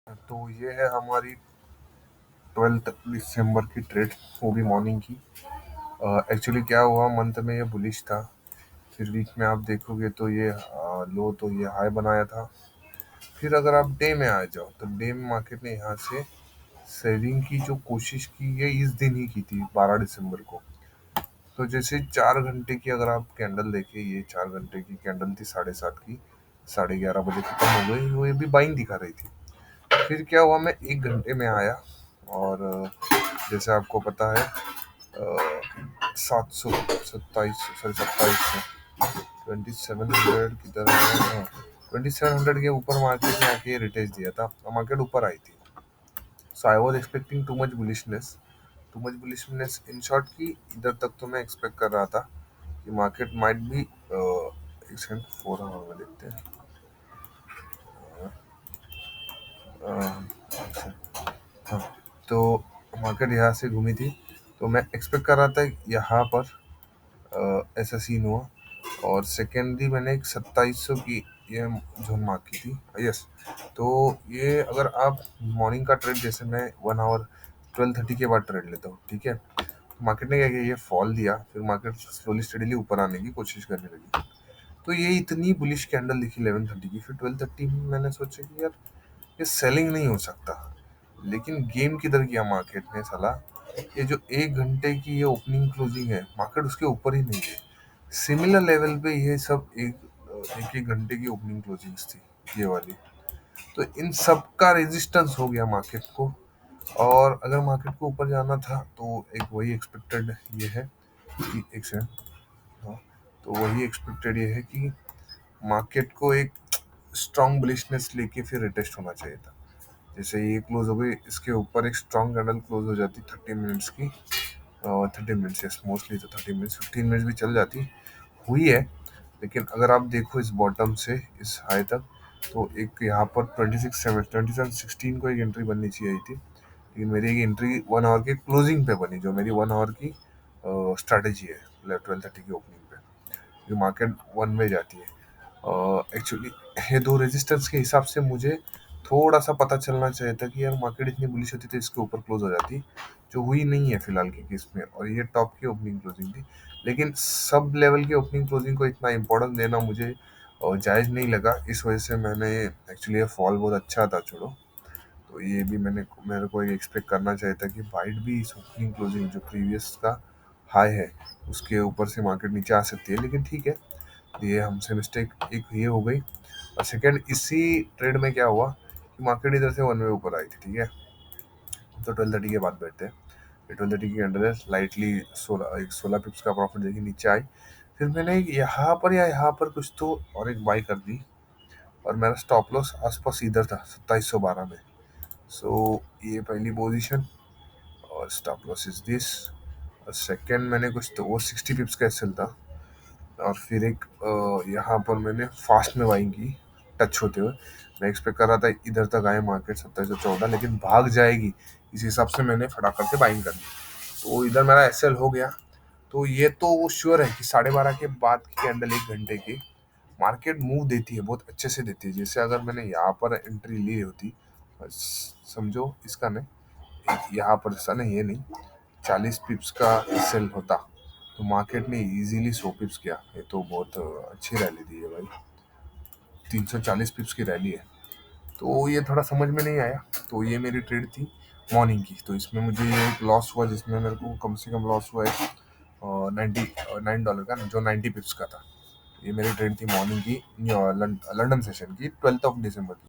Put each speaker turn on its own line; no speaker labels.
तो ये है हमारी 12 दिसंबर की ट्रेड, वो भी मॉर्निंग की। एक्चुअली क्या हुआ, मंथ में ये बुलिश था। फिर वीक में आप देखोगे तो ये लो, तो ये हाई बनाया था। फिर अगर आप डे में आ जाओ तो डे में मार्केट ने यहाँ से सेलिंग की जो कोशिश की, ये इस दिन ही की थी 12 दिसंबर को। तो जैसे 4 घंटे की अगर आप कैंडल देखें, ये 4 घंटे की कैंडल थी 7:30 की, 11:30 बजे खत्म हो गई, वो ये भी बाइंग दिखा रही थी। फिर क्या हुआ, मैं 1 घंटे में आया और जैसे आपको पता है 2700 किधर है, 2700 के ऊपर मार्केट में आके रिटेस्ट दिया था और मार्केट ऊपर आई थी। So I was expecting too much bullishness in short की इधर तक तो मैं एक्सपेक्ट कर रहा था कि मार्केट माइट भी एक सेकंड 4 आवर में देखते हैं। अच्छा, हाँ, तो मार्केट यहाँ से घूमी थी, तो मैं एक्सपेक्ट कर रहा था यहाँ पर ऐसा सीन हुआ। और सेकेंडली मैंने एक 2700 की ये जोन मार्क की थी। यस, तो ये अगर आप मॉर्निंग का ट्रेड, जैसे मैं 1 आवर 12:30 के बाद ट्रेड लेता हूँ, ठीक है। मार्केट ने क्या किया, ये फॉल दिया, फिर मार्केट स्लोली स्टडीली ऊपर आने की कोशिश करने लगी। तो ये इतनी बुलिश कैंडल दिखी 11:30 की, फिर 12:30 में मैंने सोचा कि यार ये सेलिंग नहीं हो सकता। लेकिन गेम किधर किया मार्केट ने साला, ये जो 1 घंटे की ये ओपनिंग क्लोजिंग है, मार्केट उसके ऊपर ही नहीं है। सिमिलर लेवल पे ये सब एक एक घंटे की ओपनिंग क्लोजिंग्स थी, ये वाली। तो इन सब का रेजिस्टेंस हो गया मार्केट को। और अगर मार्केट को ऊपर जाना था तो एक वही एक्सपेक्टेड ये है कि एक सेकंड, हाँ, तो वही एक्सपेक्टेड ये है कि मार्केट को एक स्ट्रॉन्ग बुलिशनेस लेके फिर रिटेस्ट होना चाहिए था। जैसे ये क्लोज हो गई, इसके ऊपर एक स्ट्रॉन्ग कैंडल क्लोज हो जाती 30 मिनट्स की, 30 मिनट्स, यस, मोस्टली तो 30 मिनट्स, 15 मिनट्स भी चल जाती, हुई है। लेकिन अगर आप देखो इस बॉटम से इस हाई तक, तो एक यहाँ पर 2716 को एक एंट्री बननी चाहिए थी। लेकिन मेरी एक एंट्री 1 आवर के क्लोजिंग पे बनी, जो मेरी 1 आवर की स्ट्रैटेजी है 12:30 की ओपनिंग पे, जो मार्केट वन में जाती है। एक्चुअली ये दो रेजिस्टेंस के हिसाब से मुझे थोड़ा सा पता चलना चाहिए था कि यार मार्केट इतनी बुलिश होती तो इसके ऊपर क्लोज हो जाती, जो हुई नहीं है फिलहाल के केस में। और ये टॉप की ओपनिंग क्लोजिंग थी। लेकिन सब लेवल की ओपनिंग क्लोजिंग को इतना इंपॉर्टेंस देना मुझे जायज़ नहीं लगा। इस वजह से मैंने एक्चुअली ये फॉल बहुत अच्छा था, छोड़ो। तो ये भी मेरे को एक्सपेक्ट करना चाहिए था कि वाइट भी इस ओपनिंग क्लोजिंग जो प्रीवियस का हाई है उसके ऊपर से मार्केट नीचे आ सकती है। लेकिन ठीक है, ये हमसे मिस्टेक एक ये हो गई। और सेकंड, इसी ट्रेड में क्या हुआ कि मार्केट इधर से वन वे ऊपर आई थी, ठीक है। तो 12:30 के बाद बैठते हैं, 12:30 की अंडर लाइटली 16 पिप्स का प्रॉफिट देखी नीचे आई। फिर मैंने यहाँ पर या यहाँ पर कुछ तो और एक बाई कर दी, और मेरा स्टॉप लॉस आसपास इधर था 2712 में। सो ये पहली पोजीशन, और स्टॉप लॉस इज दिस। और सेकंड मैंने कुछ तो वो 60 पिप्स का एसएल था। और फिर एक यहाँ पर मैंने फास्ट में बाइंग की, टच होते हुए। मैं एक्सपेक्ट कर रहा था इधर तक आए मार्केट 2714, लेकिन भाग जाएगी, इस हिसाब से मैंने फटाफट से बाइंग कर दी। तो इधर मेरा एसएल हो गया। तो ये तो वो श्योर है कि 12:30 के बाद की कैंडल 1 घंटे की मार्केट मूव देती है, बहुत अच्छे से देती है। जैसे अगर मैंने यहाँ पर एंट्री ली होती, समझो इसका नहीं, यहाँ पर ऐसा नहीं, ये नहीं, 40 पिप्स का सेल होता, तो मार्केट ने इजीली 100 पिप्स किया। ये तो बहुत अच्छी रैली दी है भाई, 340 पिप्स की रैली है। तो ये थोड़ा समझ में नहीं आया। तो ये मेरी ट्रेड थी मॉर्निंग की। तो इसमें मुझे ये एक लॉस हुआ, जिसमें मेरे को कम से कम लॉस हुआ है $99 का, जो 90 पिप्स का था। ये मेरी ट्रेड थी मॉर्निंग की, लंदन सेशन की, 12 दिसंबर की।